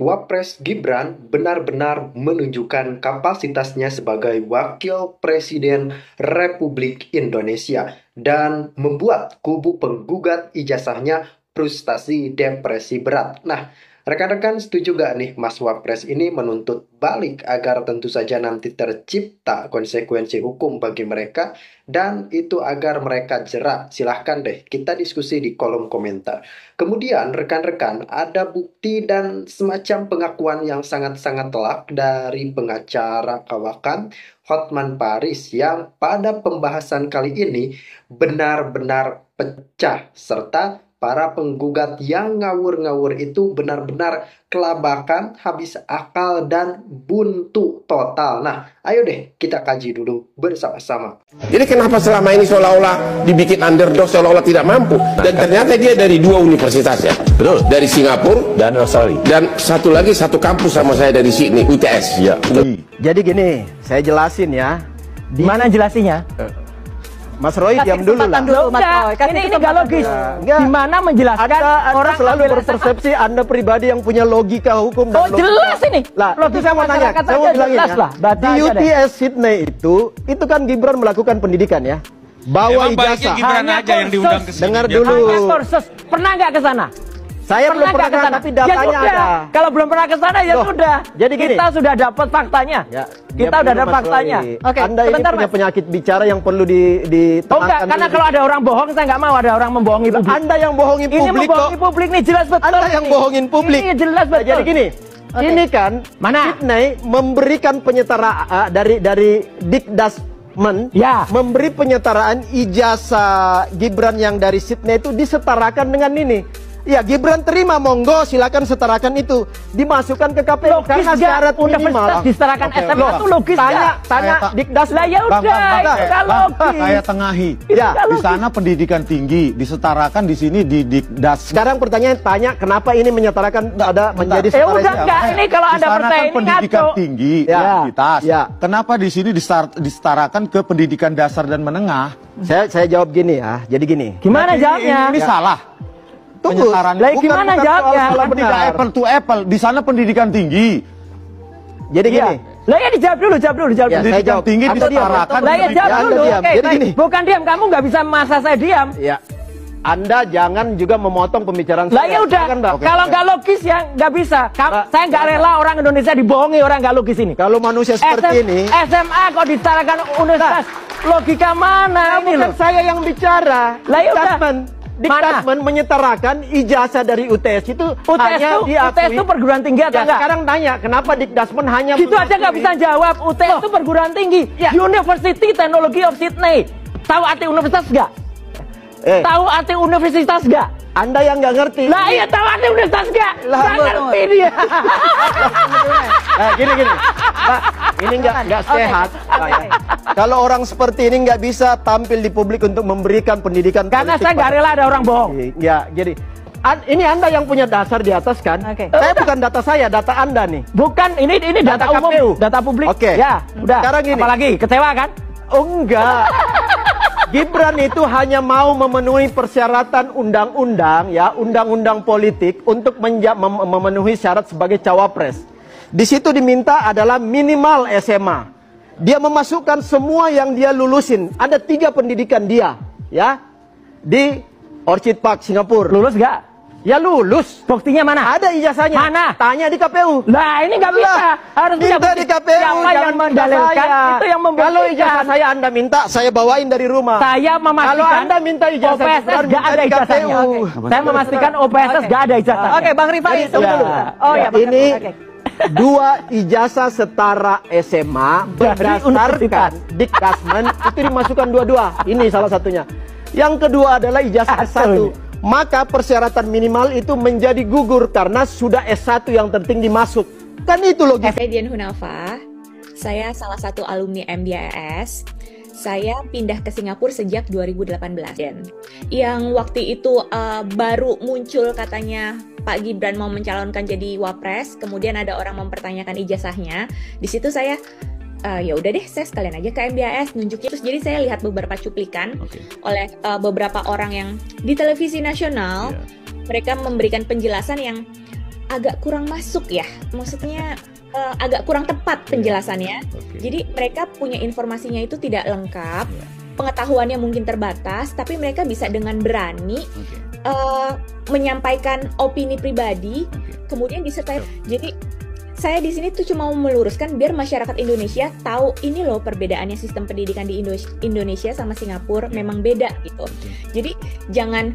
Wapres Gibran benar-benar menunjukkan kapasitasnya sebagai Wakil Presiden Republik Indonesia dan membuat kubu penggugat ijazahnya frustasi depresi berat. Nah, rekan-rekan setuju gak nih Mas Wapres ini menuntut balik agar tentu saja nanti tercipta konsekuensi hukum bagi mereka dan itu agar mereka jerak? Silahkan deh kita diskusi di kolom komentar. Kemudian rekan-rekan ada bukti dan semacam pengakuan yang sangat-sangat telak dari pengacara kawakan Hotman Paris yang pada pembahasan kali ini benar-benar pecah serta para penggugat yang ngawur-ngawur itu benar-benar kelabakan, habis akal, dan buntu total. Nah, ayo deh kita kaji dulu bersama-sama. Jadi kenapa selama ini seolah-olah dibikin underdog, seolah-olah tidak mampu? Dan ternyata dia dari 2 universitas ya. Betul. Dari Singapura dan Australia. Dan satu lagi satu kampus sama saya dari Sydney, UTS. Ya. Jadi gini, saya jelasin ya. Mana jelasinnya? Mas Roy diam dulu lah. Ini nggak logis. Gimana menjelaskan Anda orang selalu berpersepsi Anda pribadi yang punya logika hukum dan jelas ini. Lah, itu saya mau tanya, saya mau bilang ini ya. Di UTS Sydney itu kan Gibran melakukan pendidikan ya. Bawa ijazah. Gibran aja yang diundang ke sini. Dengar dulu. Kursus. Pernah nggak ke sana? Saya belum pernah ke sana, tapi datanya ada. Kalau belum pernah ke sana ya sudah. Jadi gini, kita sudah dapat faktanya. Ya, kita udah dapat faktanya. Oke, Anda ini punya penyakit bicara yang perlu ditenangkan. Oh enggak, karena kalau ada orang bohong saya nggak mau ada orang membohongi publik. Anda yang bohongin publik kok. Ini membohongi publik nih jelas betul. Anda yang bohongin publik. Ini jelas betul. Jadi gini, ini kan Sydney memberikan penyetaraan dari Dikdasmen memberi penyetaraan ijazah Gibran yang dari Sydney itu disetarakan dengan ini. Ya, Gibran terima, monggo silakan setarakan itu, dimasukkan ke KPU karena syarat minimal. Disetarakan SMA itu logis. Tanya Dikdasmen. Lah ya udah, logis. Saya tengahi. Ya, di sana pendidikan tinggi disetarakan, di sini di Dikdas. Sekarang pertanyaan tanya kenapa ini menyetarakan ada menjadi setara? Udah enggak, ini kalau Anda percaya ini pendidikan tinggi, universitas. Kenapa di sini disetarakan ke pendidikan dasar dan menengah? Saya jawab gini ya. Jadi gini. Gimana jawabnya? Ini salah. Tunggu, gimana jawabnya? Tidak apple to apple. Di sana pendidikan tinggi. Jadi gini. Lah ya dijawab dulu. Pendidikan jawab. tinggi disetarakan. Lah ya jawab dulu. Jadi gini. Bukan diam, kamu nggak bisa masa saya diam. Ya. Anda jangan juga memotong pembicaraan saya. Lah ya udah. Kalau nggak logis ya nggak bisa. Saya nggak rela orang Indonesia dibohongi orang nggak logis ini. Kalau manusia seperti ini. SMA kok disetarakan universitas. Logika mana ini loh? Bukan saya yang bicara. Lah ya udah. Dikdasmen menyetarakan ijazah dari UTS itu hanya diakui. UTS itu perguruan tinggi atau enggak? Sekarang tanya, kenapa Dikdasmen hanya gitu aja nggak bisa jawab. UTS itu perguruan tinggi. University Technology of Sydney. Tahu arti universitas nggak? Tahu arti universitas nggak? Anda yang nggak ngerti. Lah iya tahu arti universitas nggak? Nggak ngerti dia. Gini. Pak, ini nggak sehat. Kalau orang seperti ini nggak bisa tampil di publik untuk memberikan pendidikan. Karena saya nggak rela ada orang bohong. Ya, jadi ini Anda yang punya dasar di atas kan? Saya bukan data saya, data Anda nih. Bukan, ini data umum, KPU. data publik. Oke. Ya, udah. Sekarang gini. Apalagi kecewa kan? Oh enggak. Gibran itu hanya mau memenuhi persyaratan undang-undang ya, undang-undang politik untuk memenuhi syarat sebagai cawapres. Di situ diminta adalah minimal SMA. Dia memasukkan semua yang dia lulusin. Ada 3 pendidikan dia, ya, di Orchid Park, Singapura. Lulus gak? Ya lulus. Buktinya mana? Ada ijazahnya. Mana? Tanya di KPU. Nah ini nggak bisa. Harus minta di KPU. Siapa yang mendalilkan itu yang membuktikan. Kalau ijazah saya Anda minta, saya bawain dari rumah. Saya memastikan. Kalau Anda minta ijazah OPSS nggak ada ijazahnya. Saya memastikan OPSS nggak ada ijazahnya. Oke, Bang Rifai. Oh ya. Ini 2 ijazah setara SMA berdasarkan Dikdasmen itu dimasukkan 2-2. Ini salah satunya. Yang kedua adalah ijazah S1. Maka persyaratan minimal itu menjadi gugur karena sudah S1 yang tertinggi masuk. Kan itu logis. Saya Dian Hunafa, saya salah satu alumni MBAS. Saya pindah ke Singapura sejak 2018. Dan yang waktu itu baru muncul katanya Pak Gibran mau mencalonkan jadi wapres, kemudian ada orang mempertanyakan ijazahnya. Di situ saya ya udah deh, saya sekalian aja ke MBAS nunjukin. Terus jadi saya lihat beberapa cuplikan oleh beberapa orang yang di televisi nasional. Mereka memberikan penjelasan yang agak kurang masuk ya, maksudnya agak kurang tepat penjelasannya. Jadi mereka punya informasinya itu tidak lengkap, pengetahuannya mungkin terbatas, tapi mereka bisa dengan berani menyampaikan opini pribadi, kemudian disertai. Jadi saya di sini tuh cuma mau meluruskan biar masyarakat Indonesia tahu ini loh perbedaannya sistem pendidikan di Indonesia sama Singapura memang beda gitu. Jadi jangan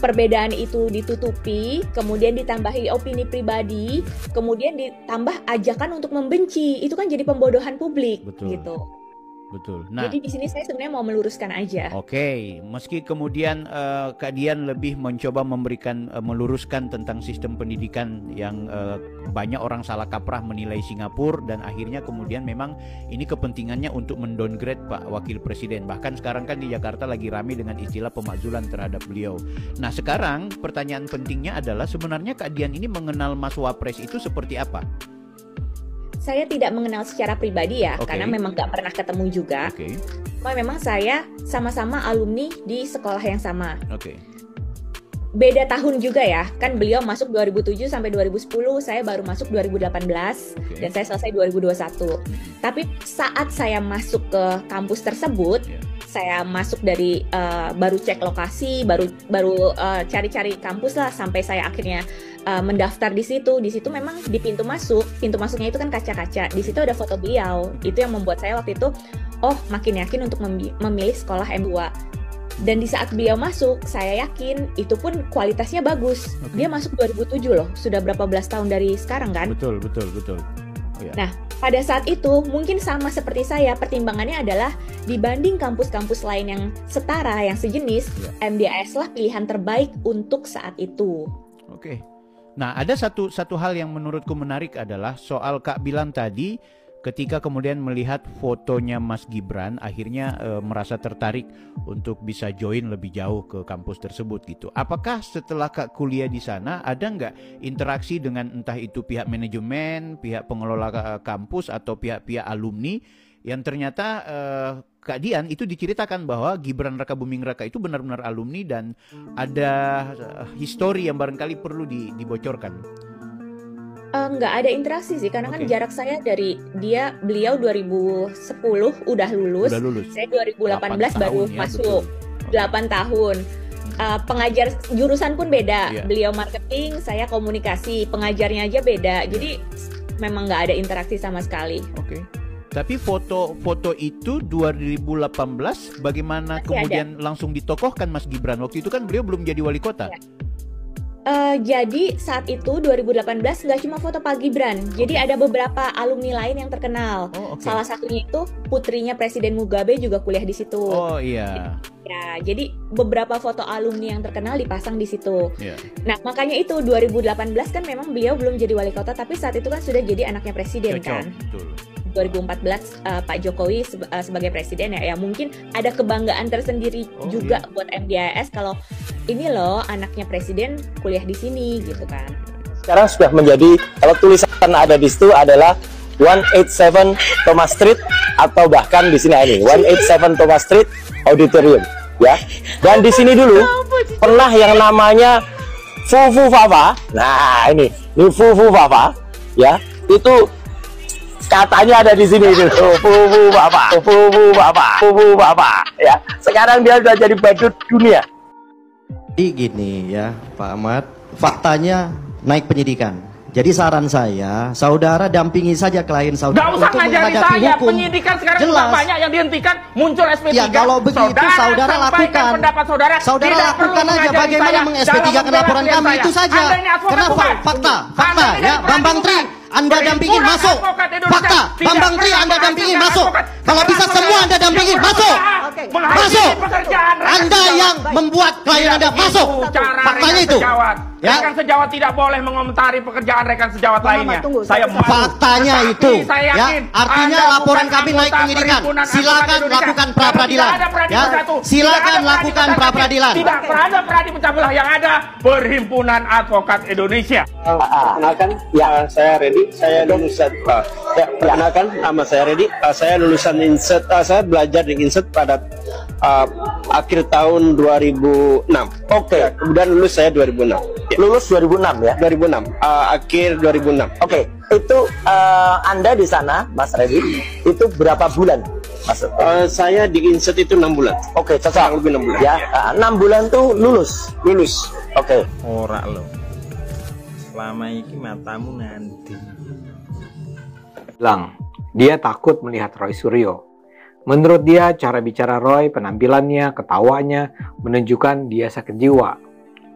perbedaan itu ditutupi, kemudian ditambahi opini pribadi, kemudian ditambah ajakan untuk membenci. Itu kan jadi pembodohan publik. Betul. Gitu. Betul. Nah, jadi di sini saya sebenarnya mau meluruskan aja. Oke, meski kemudian Kak Dian lebih mencoba meluruskan tentang sistem pendidikan yang banyak orang salah kaprah menilai Singapura, dan akhirnya kemudian memang ini kepentingannya untuk mendowngrade Pak Wakil Presiden. Bahkan sekarang kan di Jakarta lagi ramai dengan istilah pemakzulan terhadap beliau. Nah, sekarang pertanyaan pentingnya adalah sebenarnya Kak Dian ini mengenal Mas Wapres itu seperti apa? Saya tidak mengenal secara pribadi ya, karena memang nggak pernah ketemu juga. Memang saya sama-sama alumni di sekolah yang sama. Beda tahun juga ya, kan beliau masuk 2007 sampai 2010, saya baru masuk 2018, dan saya selesai 2021. Tapi saat saya masuk ke kampus tersebut, saya masuk dari baru cek lokasi, baru cari-cari kampus lah, sampai saya akhirnya mendaftar di situ. Di situ memang di pintu masuknya itu kan kaca-kaca. Di situ ada foto beliau. Itu yang membuat saya waktu itu makin yakin untuk memilih sekolah M2. Dan di saat beliau masuk, saya yakin itu pun kualitasnya bagus. Dia masuk 2007 loh. Sudah berapa belas tahun dari sekarang kan? Betul. Nah, pada saat itu mungkin sama seperti saya, pertimbangannya adalah dibanding kampus-kampus lain yang setara, yang sejenis, MDAS lah pilihan terbaik untuk saat itu. Nah, ada satu hal yang menurutku menarik adalah soal Kak bilang tadi, ketika kemudian melihat fotonya Mas Gibran, akhirnya merasa tertarik untuk bisa join lebih jauh ke kampus tersebut gitu. Apakah setelah Kak kuliah di sana, ada nggak interaksi dengan entah itu pihak manajemen, pihak pengelola kampus, atau pihak-pihak alumni, yang ternyata Kak Dian itu diceritakan bahwa Gibran Rakabuming Raka itu benar-benar alumni dan ada histori yang barangkali perlu dibocorkan? Nggak ada interaksi sih, karena kan jarak saya dari beliau 2010 udah lulus. Saya 2018 baru masuk. 8 tahun. Pengajar jurusan pun beda. Beliau marketing, saya komunikasi. Pengajarnya aja beda. Jadi memang nggak ada interaksi sama sekali. Tapi foto itu 2018 bagaimana kemudian langsung ditokohkan Mas Gibran? Waktu itu kan beliau belum jadi wali kota. Jadi saat itu 2018 nggak cuma foto Pak Gibran, jadi ada beberapa alumni lain yang terkenal. Salah satunya itu putrinya Presiden Mugabe juga kuliah di situ. Ya, jadi beberapa foto alumni yang terkenal dipasang di situ. Nah, makanya itu 2018 kan memang beliau belum jadi wali kota, tapi saat itu kan sudah jadi anaknya presiden. Kan. 2014 Pak Jokowi sebagai presiden ya mungkin ada kebanggaan tersendiri juga buat MDAS kalau ini loh anaknya presiden kuliah di sini gitu kan. Sekarang sudah menjadi, kalau tulisan ada di situ adalah 187 Thomas Street, atau bahkan di sini ini 187 Thomas Street Auditorium ya. Dan di sini dulu pernah yang namanya Fufu Fafa. Nah, ini Fufu Fafa ya. Itu katanya ada di sini itu Fufu Bapak ya. Sekarang dia sudah jadi badut dunia. Jadi gini ya Pak Ahmad, faktanya naik penyidikan. Jadi saran saya, saudara dampingi saja klien saudara. Gak usah ngajari saya, penyidikan sekarang juga banyak yang dihentikan, muncul SP3. Ya kalau begitu saudara lakukan. Saudara lakukan aja bagaimana meng-SP3 laporan kami itu saja. Kenapa? Fakta ya, Bambang Tri Anda dampingin masuk. Fakta, Bambang Tri Anda dampingin masuk. Kalau bisa semua Anda dampingin masuk. Masuk. Anda yang membuat klien Anda masuk. Faktanya itu. Ya. Rekan sejawat tidak boleh mengomentari pekerjaan rekan sejawat lainnya. Saya faktanya itu. Ya, artinya laporan kami naik penyidikan. Silakan lakukan pra peradilan. Ya, silakan lakukan pra peradilan. Tidak ada peradi pecah belah, yang ada Perhimpunan Advokat Indonesia. Perkenalkan, ya saya Redi, saya lulusan. Ya, perkenalkan, nama saya Redi, saya lulusan Inset. Saya belajar di Inset pada akhir tahun 2006. Kemudian lulus saya 2006. Lulus 2006 ya? 2006, akhir 2006. Oke, itu Anda di sana, Mas Reddy, itu berapa bulan? Masuk? Saya di insert itu 6 bulan. Oke, cocok. Lebih 6 bulan. Ya, 6 bulan tuh lulus. Oke. Ora lo. Selama ini matamu nanti. Bilang, dia takut melihat Roy Suryo. Menurut dia, cara bicara Roy, penampilannya, ketawanya, menunjukkan dia sakit jiwa.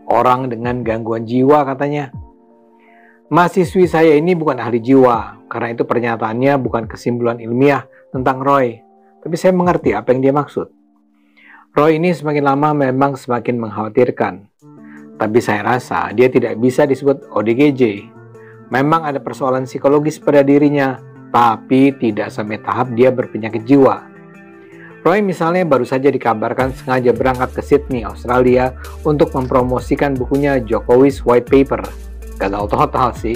Orang dengan gangguan jiwa katanya. Mahasiswi saya ini bukan ahli jiwa, karena itu pernyataannya bukan kesimpulan ilmiah tentang Roy. Tapi saya mengerti apa yang dia maksud. Roy ini semakin lama memang semakin mengkhawatirkan. Tapi saya rasa dia tidak bisa disebut ODGJ. Memang ada persoalan psikologis pada dirinya, tapi tidak sampai tahap dia berpenyakit jiwa. Roy misalnya baru saja dikabarkan sengaja berangkat ke Sydney, Australia untuk mempromosikan bukunya Jokowi's White Paper. Gagal total sih,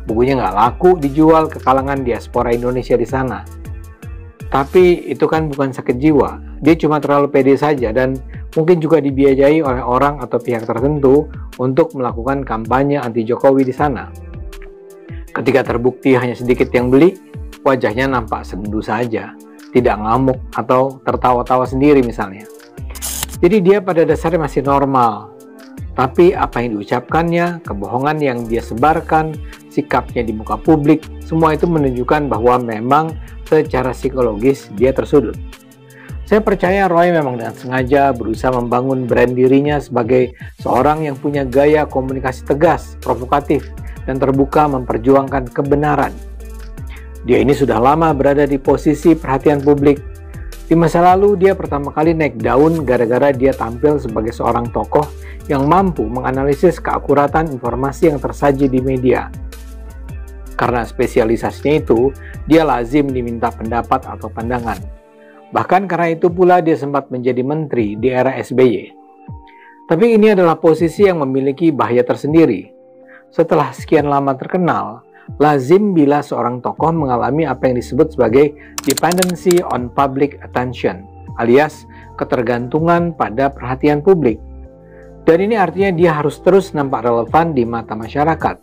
bukunya nggak laku dijual ke kalangan diaspora Indonesia di sana. Tapi itu kan bukan sakit jiwa, dia cuma terlalu pede saja dan mungkin juga dibiayai oleh orang atau pihak tertentu untuk melakukan kampanye anti Jokowi di sana. Ketika terbukti hanya sedikit yang beli, wajahnya nampak sendu saja, tidak ngamuk atau tertawa-tawa sendiri misalnya. Jadi dia pada dasarnya masih normal. Tapi apa yang diucapkannya, kebohongan yang dia sebarkan, sikapnya di muka publik, semua itu menunjukkan bahwa memang secara psikologis dia tersudut. Saya percaya Roy memang dengan sengaja berusaha membangun brand dirinya sebagai seorang yang punya gaya komunikasi tegas, provokatif, dan terbuka memperjuangkan kebenaran. Dia ini sudah lama berada di posisi perhatian publik. Di masa lalu dia pertama kali naik daun gara-gara dia tampil sebagai seorang tokoh yang mampu menganalisis keakuratan informasi yang tersaji di media. Karena spesialisasinya itu, dia lazim diminta pendapat atau pandangan. Bahkan karena itu pula dia sempat menjadi menteri di era SBY. Tapi ini adalah posisi yang memiliki bahaya tersendiri. Setelah sekian lama terkenal, lazim bila seorang tokoh mengalami apa yang disebut sebagai dependency on public attention, alias ketergantungan pada perhatian publik. Dan ini artinya dia harus terus nampak relevan di mata masyarakat.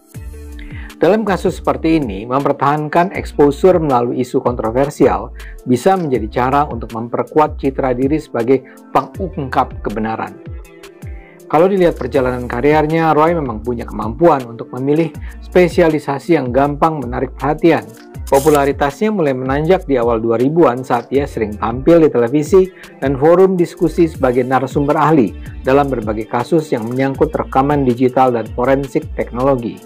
Dalam kasus seperti ini, mempertahankan exposure melalui isu kontroversial bisa menjadi cara untuk memperkuat citra diri sebagai pengungkap kebenaran. Kalau dilihat perjalanan karirnya, Roy memang punya kemampuan untuk memilih spesialisasi yang gampang menarik perhatian. Popularitasnya mulai menanjak di awal 2000-an saat ia sering tampil di televisi dan forum diskusi sebagai narasumber ahli dalam berbagai kasus yang menyangkut rekaman digital dan forensik teknologi.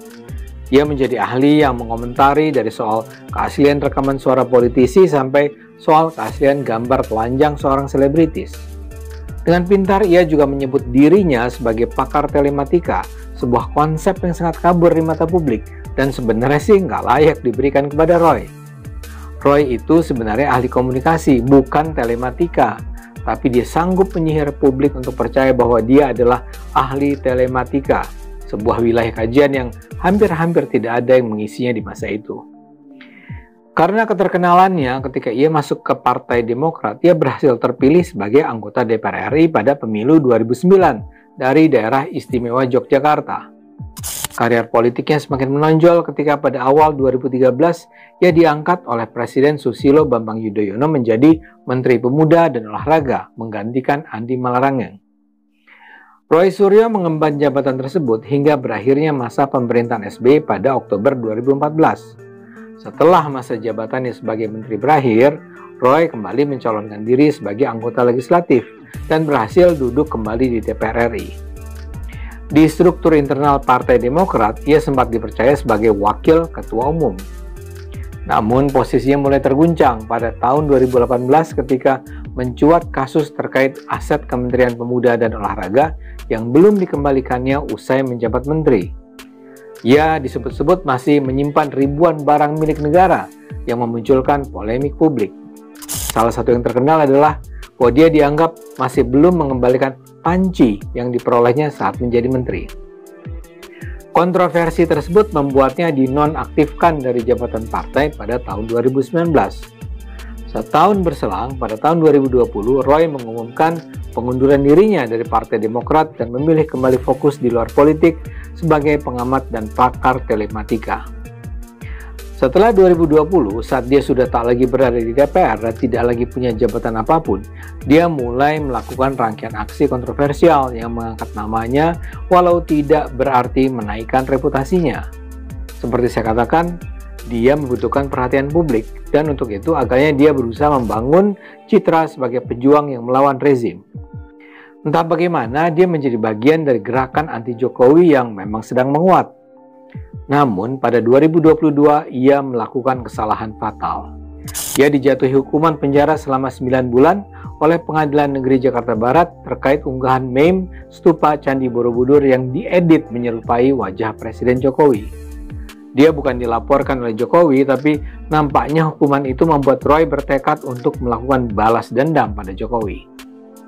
Ia menjadi ahli yang mengomentari dari soal keaslian rekaman suara politisi sampai soal keaslian gambar telanjang seorang selebritis. Dengan pintar, ia juga menyebut dirinya sebagai pakar telematika, sebuah konsep yang sangat kabur di mata publik dan sebenarnya sih nggak layak diberikan kepada Roy. Roy itu sebenarnya ahli komunikasi, bukan telematika, tapi dia sanggup menyihir publik untuk percaya bahwa dia adalah ahli telematika, sebuah wilayah kajian yang hampir-hampir tidak ada yang mengisinya di masa itu. Karena keterkenalannya ketika ia masuk ke Partai Demokrat, ia berhasil terpilih sebagai anggota DPR RI pada pemilu 2009 dari daerah istimewa Yogyakarta. Karier politiknya semakin menonjol ketika pada awal 2013 ia diangkat oleh Presiden Susilo Bambang Yudhoyono menjadi Menteri Pemuda dan Olahraga, menggantikan Andi Malarangeng. Roy Suryo mengemban jabatan tersebut hingga berakhirnya masa pemerintahan SBY pada Oktober 2014. Setelah masa jabatannya sebagai menteri berakhir, Roy kembali mencalonkan diri sebagai anggota legislatif dan berhasil duduk kembali di DPR RI. Di struktur internal Partai Demokrat, ia sempat dipercaya sebagai wakil ketua umum. Namun posisinya mulai terguncang pada tahun 2018 ketika mencuat kasus terkait aset Kementerian Pemuda dan Olahraga yang belum dikembalikannya usai menjabat menteri. Ia disebut-sebut masih menyimpan ribuan barang milik negara yang memunculkan polemik publik. Salah satu yang terkenal adalah bahwa dia dianggap masih belum mengembalikan panci yang diperolehnya saat menjadi menteri. Kontroversi tersebut membuatnya dinonaktifkan dari jabatan partai pada tahun 2019. Setahun berselang, pada tahun 2020, Roy mengumumkan pengunduran dirinya dari Partai Demokrat dan memilih kembali fokus di luar politik sebagai pengamat dan pakar telematika. Setelah 2020, saat dia sudah tak lagi berada di DPR dan tidak lagi punya jabatan apapun, dia mulai melakukan rangkaian aksi kontroversial yang mengangkat namanya walau tidak berarti menaikkan reputasinya. Seperti saya katakan, dia membutuhkan perhatian publik dan untuk itu agaknya dia berusaha membangun citra sebagai pejuang yang melawan rezim. Entah bagaimana dia menjadi bagian dari gerakan anti Jokowi yang memang sedang menguat. Namun pada 2022 ia melakukan kesalahan fatal. Dia dijatuhi hukuman penjara selama 9 bulan oleh Pengadilan Negeri Jakarta Barat terkait unggahan meme stupa Candi Borobudur yang diedit menyerupai wajah Presiden Jokowi. Dia bukan dilaporkan oleh Jokowi, tapi nampaknya hukuman itu membuat Roy bertekad untuk melakukan balas dendam pada Jokowi.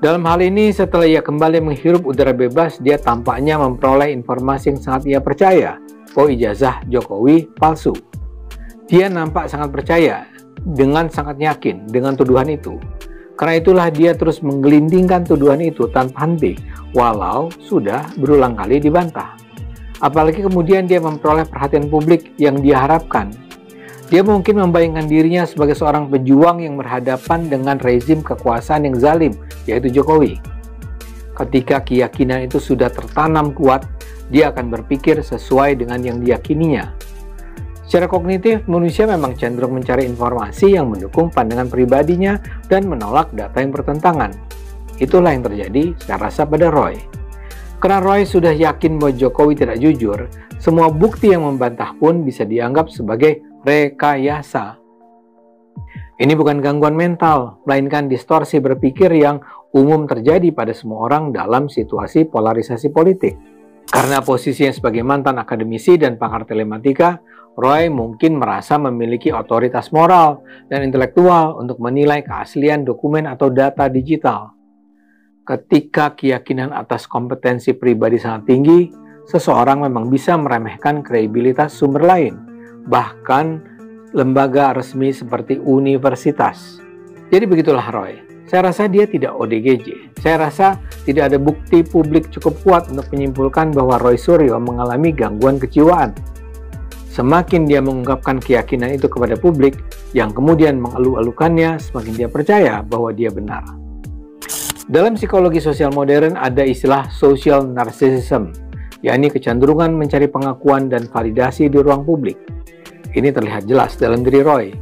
Dalam hal ini, setelah ia kembali menghirup udara bebas, dia tampaknya memperoleh informasi yang sangat ia percaya, bahwa ijazah Jokowi palsu. Dia nampak sangat percaya, dengan sangat yakin dengan tuduhan itu. Karena itulah dia terus menggelindingkan tuduhan itu tanpa henti, walau sudah berulang kali dibantah. Apalagi kemudian dia memperoleh perhatian publik yang dia harapkan. Dia mungkin membayangkan dirinya sebagai seorang pejuang yang berhadapan dengan rezim kekuasaan yang zalim, yaitu Jokowi. Ketika keyakinan itu sudah tertanam kuat, dia akan berpikir sesuai dengan yang diyakininya. Secara kognitif, manusia memang cenderung mencari informasi yang mendukung pandangan pribadinya dan menolak data yang bertentangan. Itulah yang terjadi, saya rasa, pada Roy. Karena Roy sudah yakin bahwa Jokowi tidak jujur, semua bukti yang membantah pun bisa dianggap sebagai rekayasa. Ini bukan gangguan mental, melainkan distorsi berpikir yang umum terjadi pada semua orang dalam situasi polarisasi politik. Karena posisinya sebagai mantan akademisi dan pakar telematika, Roy mungkin merasa memiliki otoritas moral dan intelektual untuk menilai keaslian dokumen atau data digital. Ketika keyakinan atas kompetensi pribadi sangat tinggi, seseorang memang bisa meremehkan kredibilitas sumber lain, bahkan lembaga resmi seperti universitas. Jadi begitulah Roy. Saya rasa dia tidak ODGJ. Saya rasa tidak ada bukti publik cukup kuat untuk menyimpulkan bahwa Roy Suryo mengalami gangguan kejiwaan. Semakin dia mengungkapkan keyakinan itu kepada publik, yang kemudian mengeluh-elukannya, semakin dia percaya bahwa dia benar. Dalam psikologi sosial modern ada istilah social narcissism, yakni kecenderungan mencari pengakuan dan validasi di ruang publik. Ini terlihat jelas dalam diri Roy.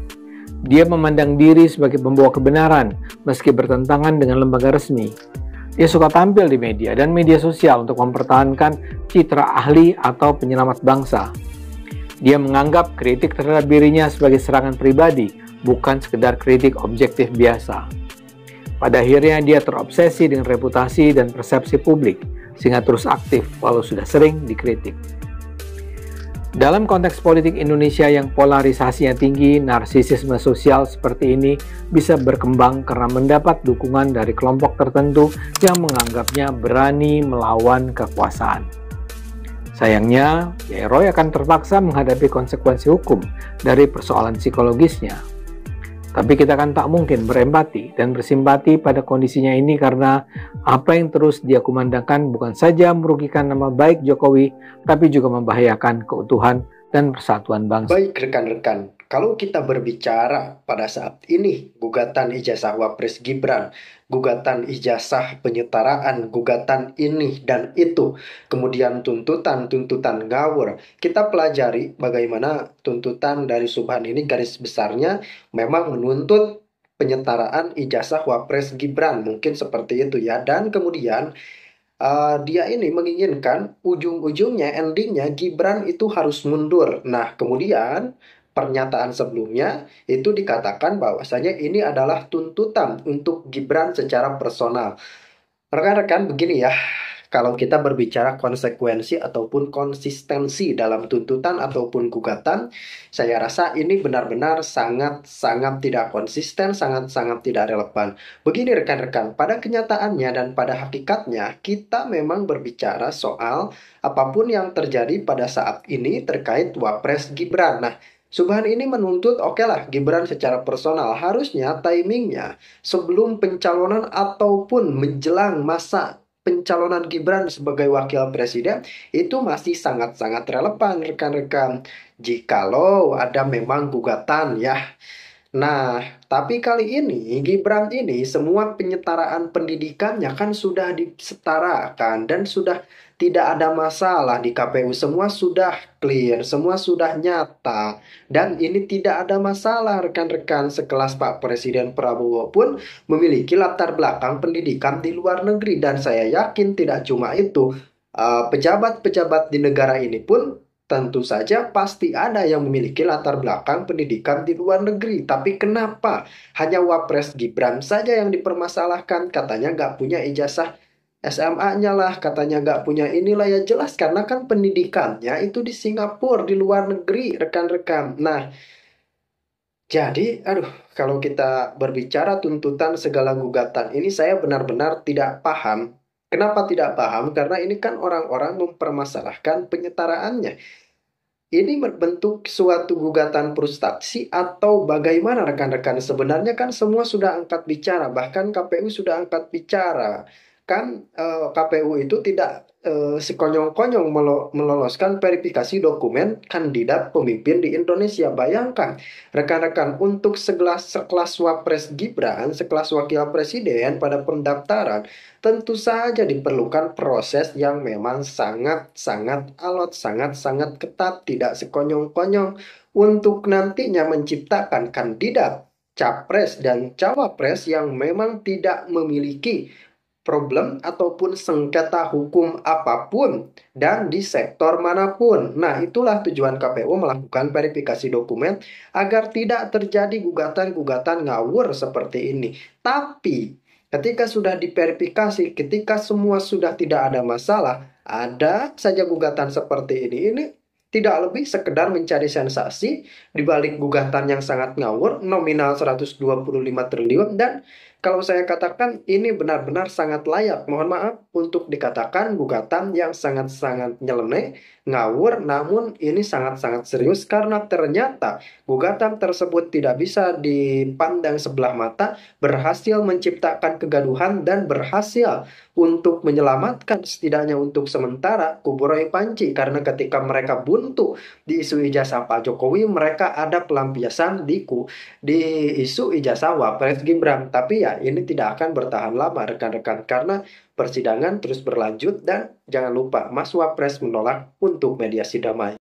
Dia memandang diri sebagai pembawa kebenaran, meski bertentangan dengan lembaga resmi. Dia suka tampil di media dan media sosial untuk mempertahankan citra ahli atau penyelamat bangsa. Dia menganggap kritik terhadap dirinya sebagai serangan pribadi, bukan sekedar kritik objektif biasa. Pada akhirnya dia terobsesi dengan reputasi dan persepsi publik, sehingga terus aktif walau sudah sering dikritik. Dalam konteks politik Indonesia yang polarisasinya tinggi, narsisisme sosial seperti ini bisa berkembang karena mendapat dukungan dari kelompok tertentu yang menganggapnya berani melawan kekuasaan. Sayangnya, Roy akan terpaksa menghadapi konsekuensi hukum dari persoalan psikologisnya. Tapi kita kan tak mungkin berempati dan bersimpati pada kondisinya ini karena apa yang terus dia kumandangkan bukan saja merugikan nama baik Jokowi, tapi juga membahayakan keutuhan dan persatuan bangsa. Baik rekan-rekan, kalau kita berbicara pada saat ini gugatan ijazah Wapres Gibran, gugatan ijazah penyetaraan, gugatan ini dan itu, kemudian tuntutan ngawur, kita pelajari bagaimana tuntutan dari Subhan ini garis besarnya memang menuntut penyetaraan ijazah Wapres Gibran, mungkin seperti itu ya, dan kemudian dia ini menginginkan ujung-ujungnya, endingnya Gibran itu harus mundur. Nah, kemudian pernyataan sebelumnya itu dikatakan bahwasanya ini adalah tuntutan untuk Gibran secara personal. Rekan-rekan, begini ya, kalau kita berbicara konsekuensi ataupun konsistensi dalam tuntutan ataupun gugatan, saya rasa ini benar-benar sangat-sangat tidak konsisten, sangat-sangat tidak relevan. Begini rekan-rekan, pada kenyataannya dan pada hakikatnya, kita memang berbicara soal apapun yang terjadi pada saat ini terkait Wapres Gibran. Nah, Subhan ini menuntut oke lah Gibran secara personal, harusnya timingnya sebelum pencalonan ataupun menjelang masa pencalonan Gibran sebagai wakil presiden itu masih sangat-sangat relevan rekan-rekan. Jikalau ada memang gugatan ya. Nah, tapi kali ini Gibran ini semua penyetaraan pendidikannya kan sudah disetarakan dan sudah tidak ada masalah di KPU. Semua sudah clear, semua sudah nyata. Dan ini tidak ada masalah rekan-rekan. Sekelas Pak Presiden Prabowo pun memiliki latar belakang pendidikan di luar negeri. Dan saya yakin tidak cuma itu. Pejabat-pejabat di negara ini pun tentu saja pasti ada yang memiliki latar belakang pendidikan di luar negeri. Tapi kenapa hanya Wapres Gibran saja yang dipermasalahkan? Katanya nggak punya ijazah SMA-nya lah, katanya nggak punya inilah. Ya jelas karena kan pendidikannya itu di Singapura, di luar negeri rekan-rekan. Nah, jadi kalau kita berbicara tuntutan segala gugatan ini, saya benar-benar tidak paham. Kenapa tidak paham? Karena ini kan orang-orang mempermasalahkan penyetaraannya. Ini berbentuk suatu gugatan frustasi atau bagaimana rekan-rekan? Sebenarnya kan semua sudah angkat bicara, bahkan KPU sudah angkat bicara. Kan KPU itu tidak sekonyong-konyong meloloskan verifikasi dokumen kandidat pemimpin di Indonesia. Bayangkan rekan-rekan, untuk sekelas Wapres Gibran, sekelas wakil presiden pada pendaftaran, tentu saja diperlukan proses yang memang sangat-sangat alot, sangat-sangat ketat, tidak sekonyong-konyong untuk nantinya menciptakan kandidat capres dan cawapres yang memang tidak memiliki problem ataupun sengketa hukum apapun dan di sektor manapun. Nah, itulah tujuan KPU melakukan verifikasi dokumen agar tidak terjadi gugatan-gugatan ngawur seperti ini. Tapi ketika sudah diverifikasi, ketika semua sudah tidak ada masalah, ada saja gugatan seperti ini tidak lebih sekedar mencari sensasi di balik gugatan yang sangat ngawur, nominal 125 triliun, dan kalau saya katakan ini benar-benar sangat layak, mohon maaf, untuk dikatakan gugatan yang sangat-sangat nyeleneh, ngawur, namun ini sangat-sangat serius karena ternyata gugatan tersebut tidak bisa dipandang sebelah mata, berhasil menciptakan kegaduhan dan berhasil untuk menyelamatkan setidaknya untuk sementara kubu Roy Panci, karena ketika mereka buntu di isu ijazah Pak Jokowi, mereka ada pelampiasan di isu ijazah Wapres Gibran. Tapi ya ini tidak akan bertahan lama rekan-rekan, karena persidangan terus berlanjut dan jangan lupa Mas Wapres menolak untuk mediasi damai.